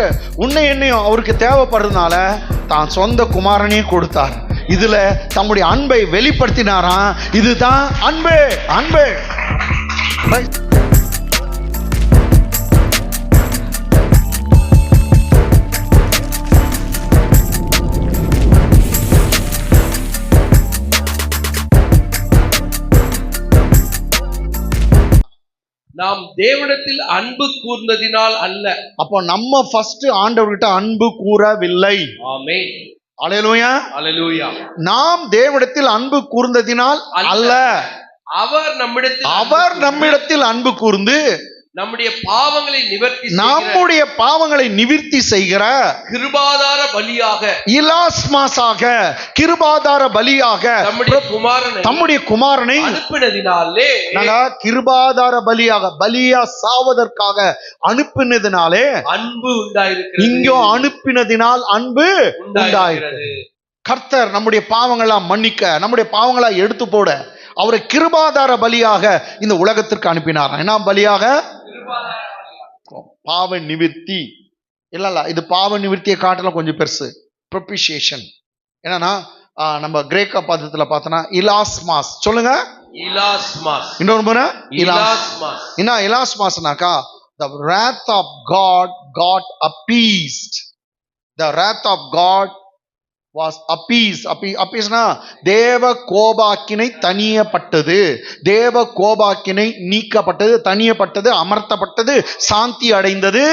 கர்த்தர் உன்னை என்னையும் அவருக்கு தேவைப்படுறதுனால தான் சொந்த குமாரனையும் கொடுத்தார். இதுல தம்முடைய அன்பை வெளிப்படுத்தினாராம். இதுதான் அன்பு. அன்பு நாம் தேவனிடத்தில் அன்பு கூர்ந்ததினால் அல்ல. அப்போ நம்ம ஃபர்ஸ்ட் ஆண்டவர்கிட்ட அன்பு கூறவில்லை. ஆமென். அல்லேலூயா. அல்லேலூயா. நாம் தேவனிடத்தில் அன்பு கூர்ந்ததினால் அல்ல, அவர் நம்மிடத்தில் அன்பு கூர்ந்து நம்முடைய பாவங்களை நிவர்த்தி செய்கிற கிருபாதார பலியாக, இலாஸ்மாஸாக, கிருபாதார பலியாக தம்முடைய குமாரனை அனுப்பினதினாலே, கிருபாதார பலியாக, பலியா சாவதற்காக அனுப்பினதினாலே அன்பு உண்டாயிருக்கிறது. இங்கோ அனுப்பினதினால் அன்பு உண்டாயிருக்கிறது. கர்த்தர் நம்முடைய பாவங்களா மன்னிக்க, நம்முடைய பாவங்களா எடுத்து போட அவரை கிருபாதார பலியாக இந்த உலகத்திற்கு அனுப்பினார். என்ன பலியாக? பாவ நிவிர்த்தி. இல்ல, இது பாவ நிவிர்த்தியை காட்டலாம் கொஞ்சம் பெருசு. ப்ரொபிஷியேஷன் என்னன்னா, நம்ம கிரேக்க பதத்துல பார்த்தோம்னா இலாஸ்மாஸ். சொல்லுங்க, இலாஸ்மாஸ். இன்னொரு முறை இலாஸ்மாஸ். என்ன இலாஸ்மாஸ்னாக்கா, the wrath of God got appeased. The wrath of God was appeased. appeased-னா தேவ கோபாக்கினை தணியப்பட்டது, தேவ கோபாக்கினை நீக்கப்பட்டது, தணியப்பட்டது, அமர்த்தப்பட்டது, சாந்தி அடைந்தது.